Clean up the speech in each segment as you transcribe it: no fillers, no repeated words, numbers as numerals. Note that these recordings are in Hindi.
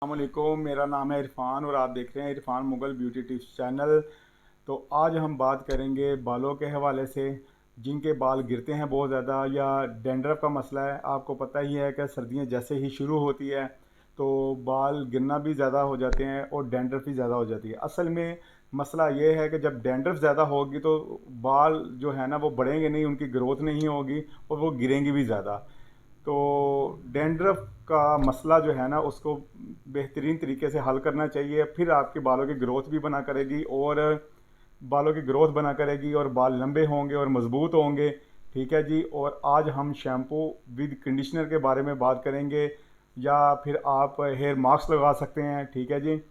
अस्सलामुअलैकुम, मेरा नाम है इरफ़ान और आप देख रहे हैं Irfan Mughal beauty tips channel. तो आज हम बात करेंगे बालों के हवाले से। जिनके बाल गिरते हैं बहुत ज़्यादा या डैंड्रफ का मसला है, आपको पता ही है कि सर्दियां जैसे ही शुरू होती है तो बाल गिरना भी ज़्यादा हो जाते हैं और डैंड्रफ भी ज़्यादा हो जाती है। असल में मसला ये है कि जब डैंड्रफ ज़्यादा होगी तो बाल जो है ना वो बढ़ेंगे नहीं, उनकी ग्रोथ नहीं होगी और वो गिरेंगी भी ज़्यादा। तो डैंड्रफ का मसला जो है ना उसको बेहतरीन तरीके से हल करना चाहिए, फिर आपके बालों की ग्रोथ भी बना करेगी और बालों की ग्रोथ बना करेगी और बाल लंबे होंगे और मज़बूत होंगे। ठीक है जी। और आज हम शैम्पू विद कंडीशनर के बारे में बात करेंगे, या फिर आप हेयर मास्क लगा सकते हैं। ठीक है जी।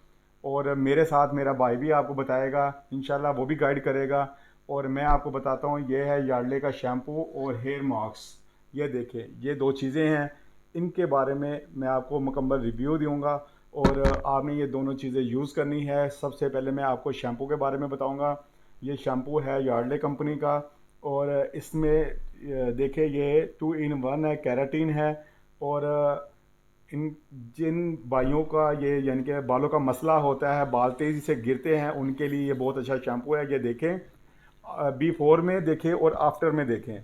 और मेरे साथ मेरा भाई भी आपको बताएगा, इंशाल्लाह वो भी गाइड करेगा। और मैं आपको बताता हूँ, ये है यार्डले का शैम्पू और हेयर मास्क। ये देखें, ये दो चीज़ें हैं, इनके बारे में मैं आपको मुकम्मल रिव्यू दूंगा और आपने ये दोनों चीज़ें यूज़ करनी है। सबसे पहले मैं आपको शैम्पू के बारे में बताऊंगा। ये शैम्पू है यार्डले कंपनी का और इसमें देखें ये 2 in 1 है, कैराटीन है। और इन जिन भाइयों का ये यानी कि बालों का मसला होता है, बाल तेज़ी से गिरते हैं, उनके लिए ये बहुत अच्छा शैम्पू है। ये देखें, बिफोर में देखें और आफ्टर में देखें।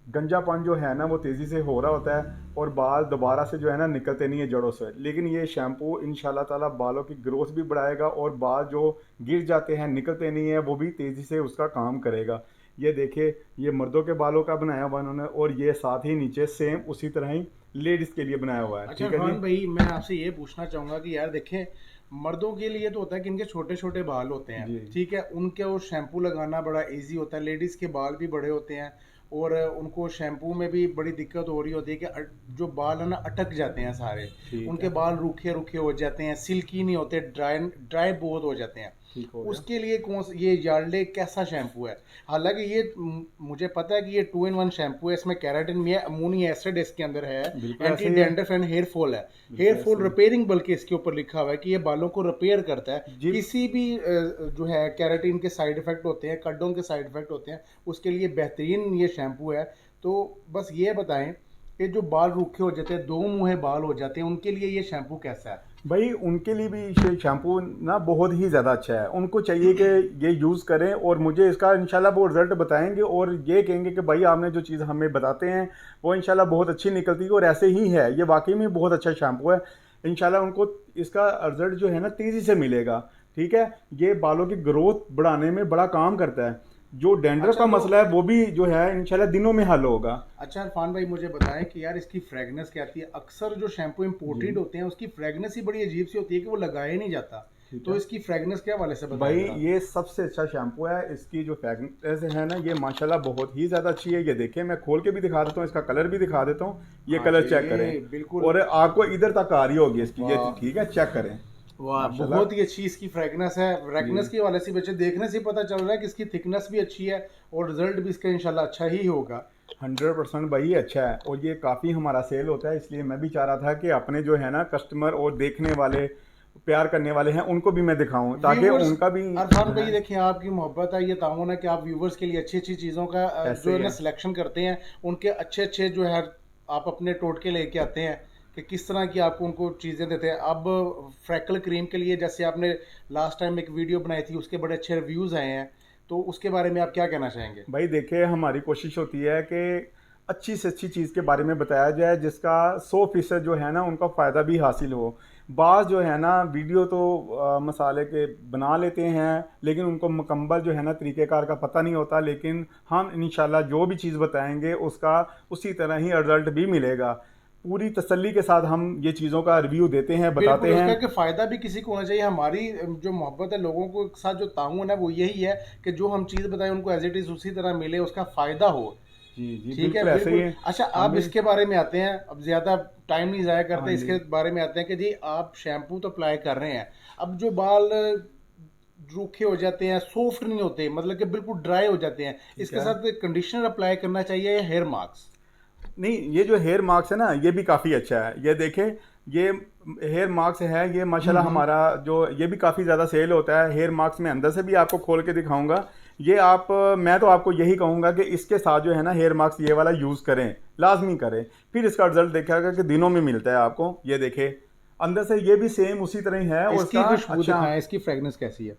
गंजापन जो है ना वो तेज़ी से हो रहा होता है और बाल दोबारा से जो है ना निकलते नहीं है जड़ों से। लेकिन ये शैम्पू इंशाल्लाह ताला बालों की ग्रोथ भी बढ़ाएगा और बाल जो गिर जाते हैं निकलते नहीं है वो भी तेज़ी से उसका काम करेगा। ये देखिए, ये मर्दों के बालों का बनाया हुआ इन्होंने और ये साथ ही नीचे सेम उसी तरह ही लेडीज़ के लिए बनाया हुआ है। अच्छा ठीक है जी। इरफान भाई, मैं आपसे ये पूछना चाहूंगा कि यार देखें, मर्दों के लिए तो होता है कि इनके छोटे छोटे बाल होते हैं, जी ठीक है, उनके वो शैम्पू लगाना बड़ा इजी होता है। लेडीज के बाल भी बड़े होते हैं और उनको शैम्पू में भी बड़ी दिक्कत हो रही होती है कि जो बाल है ना अटक जाते हैं सारे। ठीक उनके है। बाल रूखे रूखे हो जाते हैं, सिल्की नहीं होते, ड्राई ड्राई बहुत हो जाते हैं। ठीक हो गया। उसके लिए ये यार्डले कैसा शैम्पू है? हालांकि ये मुझे पता है कि ये 2 in 1 शैम्पू है, इसमें केराटिन भी है, अमोनी एसिड इसके अंदर है, बिल्कुल एंटी ऐसे ही है। डैंड्रफ एंड हेयर फॉल है। बिल्कुल हेयर ऐसे फॉल ही है। रिपेयरिंग बल्कि इसके ऊपर लिखा हुआ है कि ये बालों को रिपेयर करता है। जी। किसी भी जो है केराटिन के साइड इफेक्ट होते हैं, कड्डों के साइड इफेक्ट होते हैं, उसके लिए बेहतरीन ये शैम्पू है। तो बस ये बताएं कि जो बाल रूखे हो जाते हैं, दो मुंहे बाल हो जाते हैं, उनके लिए ये शैम्पू कैसा है? भाई उनके लिए भी ये शैम्पू ना बहुत ही ज़्यादा अच्छा है। उनको चाहिए कि ये यूज़ करें और मुझे इसका इंशाल्लाह वो रिज़ल्ट बताएंगे और ये कहेंगे कि भाई आपने जो चीज़ हमें बताते हैं वो इंशाल्लाह बहुत अच्छी निकलती है और ऐसे ही है। ये वाकई में बहुत अच्छा शैम्पू है। इंशाल्लाह उनको इसका रिज़ल्ट जो है ना तेज़ी से मिलेगा। ठीक है। ये बालों की ग्रोथ बढ़ाने में बड़ा काम करता है। जो डैंड्रफ अच्छा का तो मसला है वो भी जो है इंशाल्लाह दिनों में हल होगा। अच्छा इरफान भाई, मुझे बताएं कि यार इसकी फ्रेगनेंस क्या आती है? अक्सर जो शैम्पू जी। इंपोर्टेड होते हैं उसकी फ्रेगनेंस ही बड़ी अजीब सी होती है कि वो लगाया ही नहीं जाता। ठीक तो है इसकी फ्रेगनेंस के हवाले से बताएं भाई, जरा। ये सबसे अच्छा शैम्पू है। इसकी जो फ्रेगनेंस है ना ये माशाल्लाह बहुत ही ज़्यादा अच्छी है। ये देखें, मैं खोल के भी दिखा देता हूँ, इसका कलर भी दिखा देता हूँ। ये हाँ जी, कलर चेक करें ये बिल्कुल। और आपको इधर तक आ रही होगी इसकी ये। वाह, ठीक है, चेक करें। वाह, माशाल्लाह। बहुत ही अच्छी इसकी फ्रेगनेंस है। जी। फ्रेगनेस के हवाले से बच्चे देखने से पता चल रहा है कि इसकी थिकनेस भी अच्छी है और रिजल्ट भी इसका इंशाल्लाह अच्छा ही होगा। 100% भाई अच्छा है और ये काफ़ी हमारा सेल होता है, इसलिए मैं भी चाह रहा था कि अपने जो है ना कस्टमर और देखने वाले, प्यार करने वाले हैं, उनको भी मैं दिखाऊं ताकि व्यूवर्स, उनका भी अरफान जो भाई है देखिए, आपकी मोहब्बत है, ये ताउन है कि आप व्यूवर्स के लिए अच्छी अच्छी चीज़ों का ऐसे जो ही है ना है। सिलेक्शन करते हैं। उनके अच्छे अच्छे जो है आप अपने टोटके लेके आते हैं कि किस तरह की आपको उनको चीज़ें देते हैं। अब फ्रैकल क्रीम के लिए जैसे आपने लास्ट टाइम एक वीडियो बनाई थी, उसके बड़े अच्छे रिव्यूज़ आए हैं, तो उसके बारे में आप क्या कहना चाहेंगे? भाई देखिए, हमारी कोशिश होती है कि अच्छी से अच्छी चीज़ के बारे में बताया जाए जिसका 100% जो है ना उनका फ़ायदा भी हासिल हो। बाज़ जो है ना वीडियो तो मसाले के बना लेते हैं लेकिन उनको मुकम्मल जो है ना तरीक़ेकार का पता नहीं होता। लेकिन हम इंशाल्लाह जो भी चीज़ बताएंगे उसका उसी तरह ही रिज़ल्ट भी मिलेगा। पूरी तसल्ली के साथ हम ये चीज़ों का रिव्यू देते हैं, बिल्कुल, बताते हैं। उसका कि फ़ायदा भी किसी को होना चाहिए। हमारी जो मोहब्बत है लोगों को के साथ, जो ताउन है, वो यही है कि जो हम चीज़ बताएं उनको एज इट इज़ उसी तरह मिले, उसका फ़ायदा हो। जी जी, ठीक है, बिल्कुल ऐसे ही बिल्कुल। है। अच्छा, हम अब भी। इसके बारे में आते हैं, अब ज़्यादा टाइम नहीं ज़ाया हाँ करते, जी। इसके बारे में आते हैं कि जी आप शैम्पू तो अप्लाई कर रहे हैं, अब जो बाल रूखे हो जाते हैं, सॉफ्ट नहीं होते, मतलब कि बिल्कुल ड्राई हो जाते हैं, ठीक इसके है। साथ कंडीशनर अप्लाई करना चाहिए या हेयर मास्क? नहीं, ये जो हेयर मास्क है ना ये भी काफ़ी अच्छा है। ये देखें, ये हेयर मास्क है, ये माशाल्लाह हम्म। हमारा जो ये भी काफ़ी ज़्यादा सेल होता है। हेयर मास्क में अंदर से भी आपको खोल के दिखाऊंगा। ये आप, मैं तो आपको यही कहूँगा कि इसके साथ जो है ना हेयर मास्क ये वाला यूज़ करें, लाजमी करें। फिर इसका रिजल्ट देखिएगा कि दिनों में मिलता है आपको। ये देखें, अंदर से ये भी सेम उसी तरह ही है। और इसकी इसका खुशबू अच्छा, दिखाएं, इसकी फ्रेगनेंस कैसी है।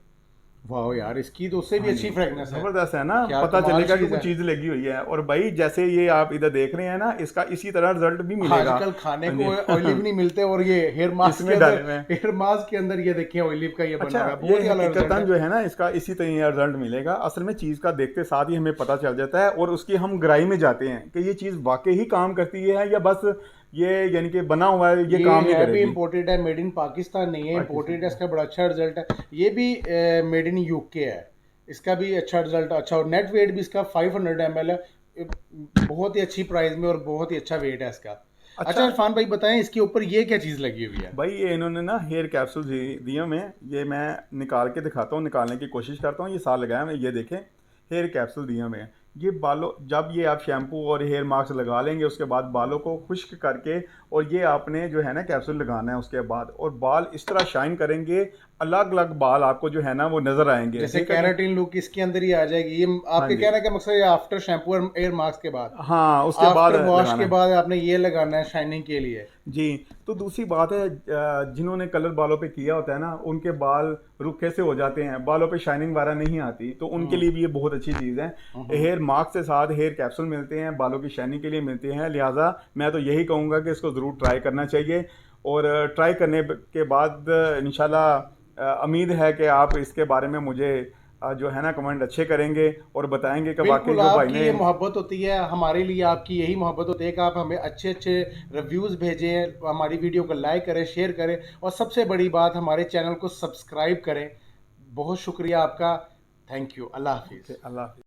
वाह यार, इसकी तो उससे भी हाँ जी, अच्छी फ्रेगनेस है। जबरदस्त है ना, क्या पता कमाल चलेगा कि चीज कुछ है। चीज लगी हुई है। और भाई जैसे ये आप इधर देख रहे हैं ना, इसका इसी तरह रिजल्ट भी मिलेगा। आजकल खाने हाँ को जी ऑलिव नहीं मिलते, और ये हेयर मास्क के इसमें अंदर, डाले हुए हैं। हेयर मास्क के अंदर ये देखिए ऑलिव का ये बना अच्छा, हुआ है, ये बहुत ही अलग रिजल्ट हकीकतन है। जो है ना, इसका इसी तरह रिजल्ट मिलेगा। असल में चीज़ का देखते साथ ही हमें पता चल जाता है, और उसकी हम गहराई में जाते हैं कि ये चीज़ वाकई ही काम करती है या बस ये यानी कि बना हुआ है, ये ये काम नहीं है भी करेगी। इम्पोर्टेड है, मेड इन पाकिस्तान नहीं है, इम्पोर्टेड है। पाकिस्तान इसका बड़ा अच्छा रिजल्ट है। ये भी मेड इन यूके है, इसका भी अच्छा रिजल्ट अच्छा। और नेट वेट भी इसका 500 ml है। बहुत ही अच्छी प्राइस में और बहुत ही अच्छा वेट है इसका। अच्छा अच्छा इरफान भाई बताएं, इसके ऊपर ये क्या चीज़ लगी हुई है। भाई, ये इन्होंने ना हेयर कैप्सूल दिए हमें। ये मैं निकाल के दिखाता हूँ, निकालने की कोशिश करता हूँ। ये साल लगाया मैं, ये देखें हेयर कैप्सूल दिए हमें। ये बालों, जब ये आप शैम्पू और हेयर मास्क लगा लेंगे, उसके बाद बालों को खुश्क करके और ये आपने जो है ना कैप्सूल लगाना है उसके बाद, और बाल इस तरह शाइन करेंगे। अलग अलग बाल आपको जो है ना वो नज़र आएंगे, जैसे ठीक है जी। कैराटिन लुक इसके अंदर ही आ जाएगी। ये हाँ आपके जी, कहने का मकसद है आफ्टर शैम्पू और एयर मास्क के बाद, हाँ उसके बाद आफ्टर वॉश लगाना के है। बाद आपने ये लगाना है शाइनिंग के लिए। जी। तो दूसरी बात है, जिन्होंने कलर बालों पे किया होता है ना, उनके बाल रुखे से हो जाते हैं, बालों पे शाइनिंग वगैरह नहीं आती, तो उनके लिए भी ये बहुत अच्छी चीज़ है। हेयर मास्क के साथ हेयर कैप्सूल मिलते हैं, बालों की शाइनिंग के लिए मिलते हैं। लिहाजा मैं तो यही कहूँगा कि इसको ज़रूर ट्राई करना चाहिए। और ट्राई करने के बाद इंशाल्लाह उम्मीद है कि आप इसके बारे में मुझे जो है ना कमेंट अच्छे करेंगे और बताएंगे कि वाकई बिल्कुल, जो भाई आपकी ने। ये मोहब्बत होती है, हमारे लिए आपकी यही मोहब्बत होती है कि आप हमें अच्छे अच्छे रिव्यूज़ भेजें, हमारी वीडियो को लाइक करें, शेयर करें, और सबसे बड़ी बात हमारे चैनल को सब्सक्राइब करें। बहुत शुक्रिया आपका। Thank you. अल्लाह हाफिज़। अल्लाह हाफिज़।